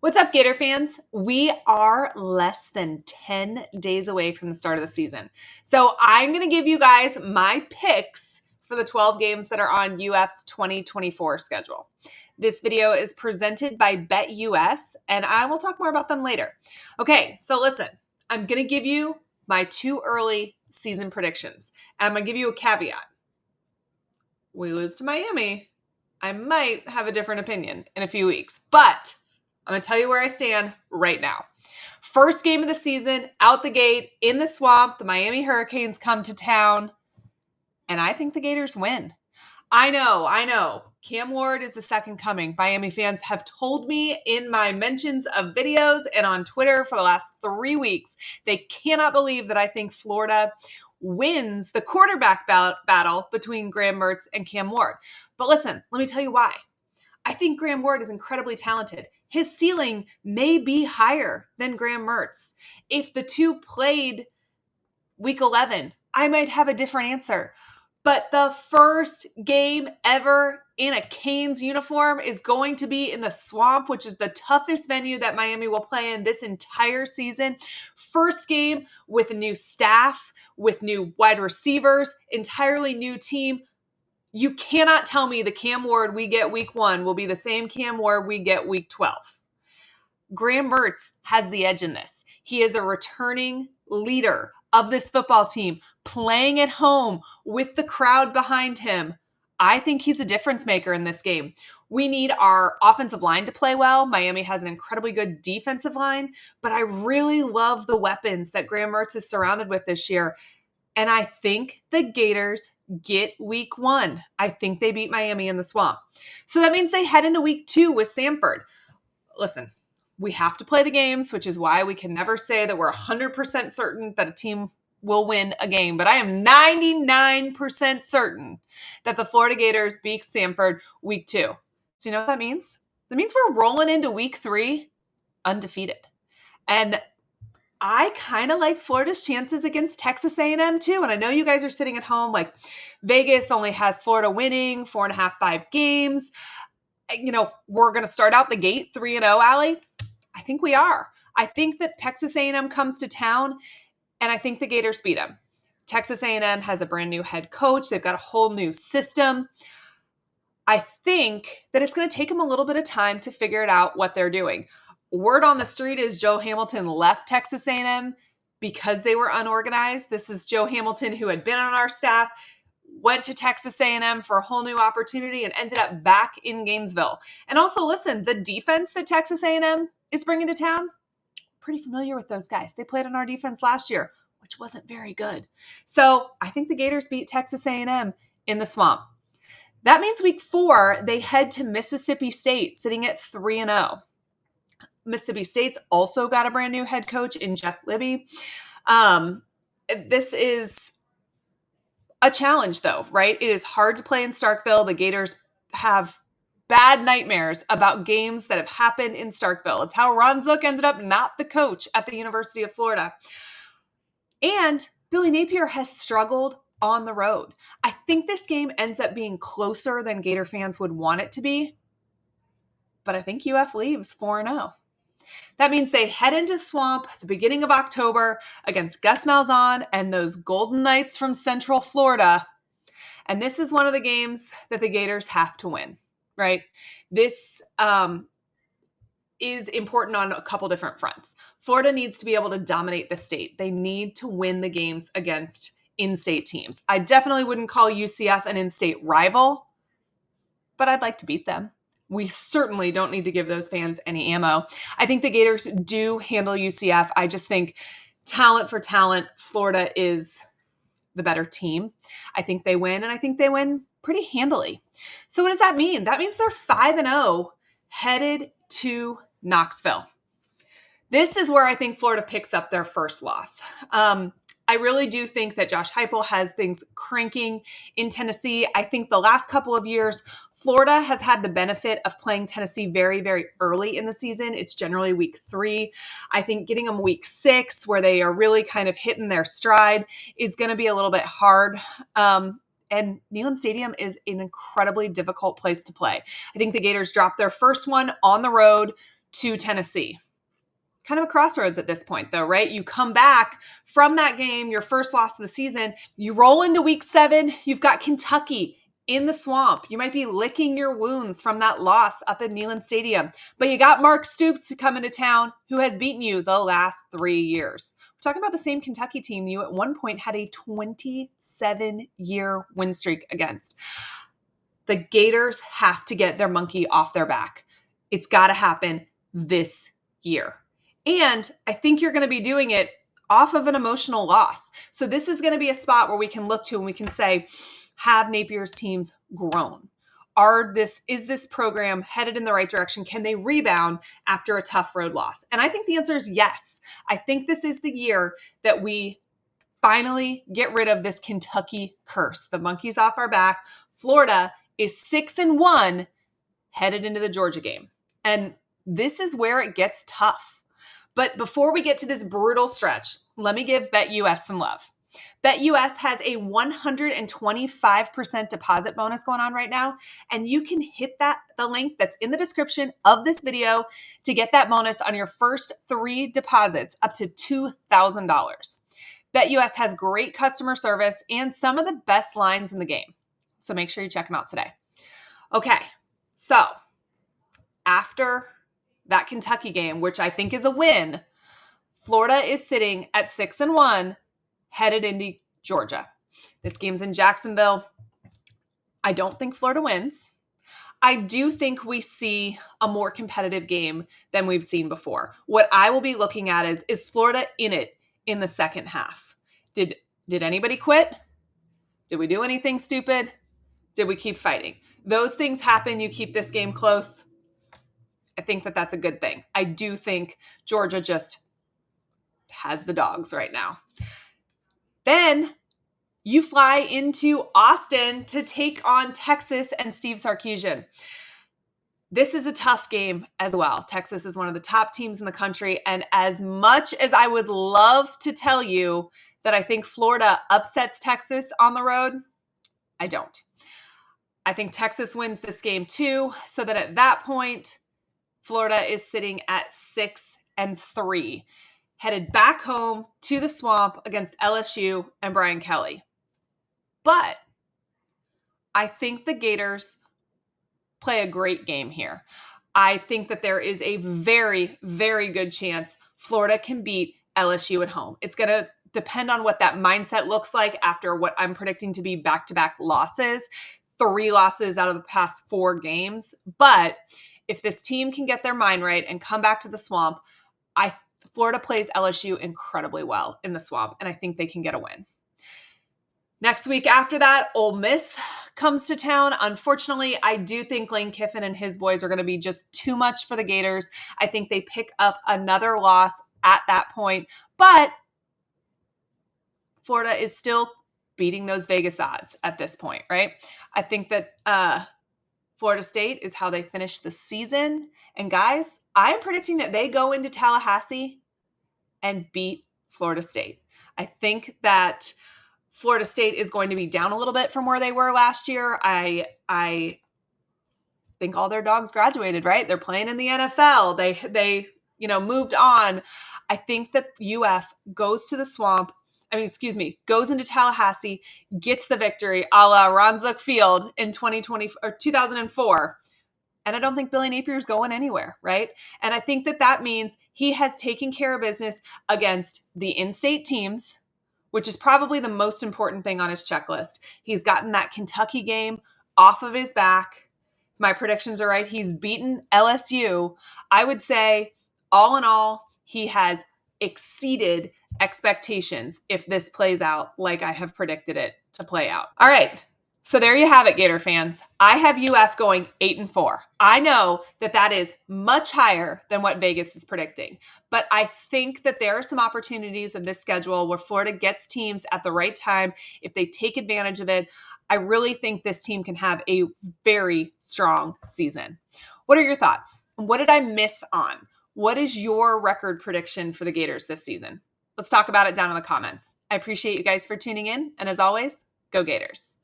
What's up, Gator fans? We are less than 10 days away from the start of the season. So I'm going to give you guys my picks for the 12 games that are on UF's 2024 schedule. This video is presented by BetUS, and I will talk more about them later. Okay, so listen, I'm going to give you my too early season predictions. I'm going to give you a caveat. We lose to Miami, I might have a different opinion in a few weeks, but I'm going to tell you where I stand right now. First game of the season, out the gate, in the swamp, the Miami Hurricanes come to town, and I think the Gators win. I know. Cam Ward is the second coming. Miami fans have told me in my mentions of videos and on Twitter for the last 3 weeks, they cannot believe that I think Florida wins the quarterback battle between Graham Mertz and Cam Ward. But listen, let me tell you why. I think Graham Ward is incredibly talented. His ceiling may be higher than Graham Mertz. If the two played week 11, I might have a different answer. But the first game ever in a Canes uniform is going to be in the Swamp, which is the toughest venue that Miami will play in this entire season. First game with a new staff, with new wide receivers, entirely new team. You cannot tell me the Cam Ward we get week 1 will be the same Cam Ward we get week 12. Graham Mertz has the edge in this. He is a returning leader of this football team, playing at home with the crowd behind him. I think he's a difference maker in this game. We need our offensive line to play well. Miami has an incredibly good defensive line, but I really love the weapons that Graham Mertz is surrounded with this year. And I think the Gators get week 1. I think they beat Miami in the Swamp. So that means they head into week 2 with Samford. Listen, we have to play the games, which is why we can never say that we're 100% certain that a team will win a game. But I am 99% certain that the Florida Gators beat Samford week 2. Do you know what that means? That means we're rolling into week 3 undefeated. And I kind of like Florida's chances against Texas A&M too. And I know you guys are sitting at home like Vegas only has Florida winning 4.5, 5 games. You know, we're going to start out the gate 3-0, Allie. I think we are. I think that Texas A&M comes to town, and I think the Gators beat them. Texas A&M has a brand new head coach. They've got a whole new system. I think that it's going to take them a little bit of time to figure it out what they're doing. Word on the street is Joe Hamilton left Texas A&M because they were unorganized. This is Joe Hamilton, who had been on our staff, went to Texas A&M for a whole new opportunity and ended up back in Gainesville. And also, listen, the defense that Texas A&M is bringing to town, pretty familiar with those guys. They played on our defense last year, which wasn't very good. So I think the Gators beat Texas A&M in the Swamp. That means week 4, they head to Mississippi State, sitting at 3-0. Mississippi State's also got a brand new head coach in Jeff Libby. This is a challenge, though, right? It is hard to play in Starkville. The Gators have bad nightmares about games that have happened in Starkville. It's how Ron Zook ended up not the coach at the University of Florida. And Billy Napier has struggled on the road. I think this game ends up being closer than Gator fans would want it to be, but I think UF leaves 4-0. That means they head into the Swamp at the beginning of October against Gus Malzahn and those Golden Knights from Central Florida. And this is one of the games that the Gators have to win, right? This is important on a couple different fronts. Florida needs to be able to dominate the state. They need to win the games against in-state teams. I definitely wouldn't call UCF an in-state rival, but I'd like to beat them. We certainly don't need to give those fans any ammo. I think the Gators do handle UCF. I just think talent for talent, Florida is the better team. I think they win, and I think they win pretty handily. So what does that mean? That means they're 5-0 headed to Knoxville. This is where I think Florida picks up their first loss. I really do think that Josh Heupel has things cranking in Tennessee. I think the last couple of years, Florida has had the benefit of playing Tennessee very, very early in the season. It's generally week 3. I think getting them week 6, where they are really kind of hitting their stride, is going to be a little bit hard. And Neyland Stadium is an incredibly difficult place to play. I think the Gators dropped their first one on the road to Tennessee. Kind of a crossroads at this point, though, right? You come back from that game, your first loss of the season. You roll into week 7. You've got Kentucky in the swamp. You might be licking your wounds from that loss up at Neyland Stadium. But you got Mark Stoops to come into town, who has beaten you the last 3 years. We're talking about the same Kentucky team you at one point had a 27-year win streak against. The Gators have to get their monkey off their back. It's got to happen this year. And I think you're going to be doing it off of an emotional loss. So this is going to be a spot where we can look to and we can say, have Napier's teams grown? Is this program headed in the right direction? Can they rebound after a tough road loss? And I think the answer is yes. I think this is the year that we finally get rid of this Kentucky curse. The monkey's off our back. Florida is 6-1 headed into the Georgia game. And this is where it gets tough. But before we get to this brutal stretch, let me give BetUS some love. BetUS has a 125% deposit bonus going on right now, and you can hit the link that's in the description of this video to get that bonus on your first 3 deposits up to $2,000. BetUS has great customer service and some of the best lines in the game, so make sure you check them out today. Okay, so after that Kentucky game, which I think is a win, Florida is sitting at 6-1, headed into Georgia. This game's in Jacksonville. I don't think Florida wins. I do think we see a more competitive game than we've seen before. What I will be looking at is Florida in it in the second half? Did anybody quit? Did we do anything stupid? Did we keep fighting? Those things happen. You keep this game close. I think that's a good thing. I do think Georgia just has the dogs right now. Then you fly into Austin to take on Texas and Steve Sarkisian. This is a tough game as well. Texas is one of the top teams in the country. And as much as I would love to tell you that I think Florida upsets Texas on the road, I don't. I think Texas wins this game too, so that at that point, Florida is sitting at 6-3, headed back home to the swamp against LSU and Brian Kelly. But I think the Gators play a great game here. I think that there is a very, very good chance Florida can beat LSU at home. It's going to depend on what that mindset looks like after what I'm predicting to be back-to-back losses, 3 losses out of the past 4 games. But if this team can get their mind right and come back to the swamp, Florida plays LSU incredibly well in the swamp, and I think they can get a win. Next week after that, Ole Miss comes to town. Unfortunately, I do think Lane Kiffin and his boys are going to be just too much for the Gators. I think they pick up another loss at that point, but Florida is still beating those Vegas odds at this point, right? I think that Florida State is how they finish the season. And guys, I'm predicting that they go into Tallahassee and beat Florida State. I think that Florida State is going to be down a little bit from where they were last year. I think all their dogs graduated, right? They're playing in the NFL. They moved on. I think that UF goes into Tallahassee, gets the victory a la Ron Zook Field in 2004. And I don't think Billy Napier's going anywhere, right? And I think that means he has taken care of business against the in-state teams, which is probably the most important thing on his checklist. He's gotten that Kentucky game off of his back. My predictions are right. He's beaten LSU. I would say, all in all, he has exceeded expectations if this plays out like I have predicted it to play out. All right. So there you have it, Gator fans. I have UF going 8-4. I know that is much higher than what Vegas is predicting, but I think that there are some opportunities in this schedule where Florida gets teams at the right time. If they take advantage of it, I really think this team can have a very strong season. What are your thoughts? What did I miss on? What is your record prediction for the Gators this season? Let's talk about it down in the comments. I appreciate you guys for tuning in, and as always, go Gators.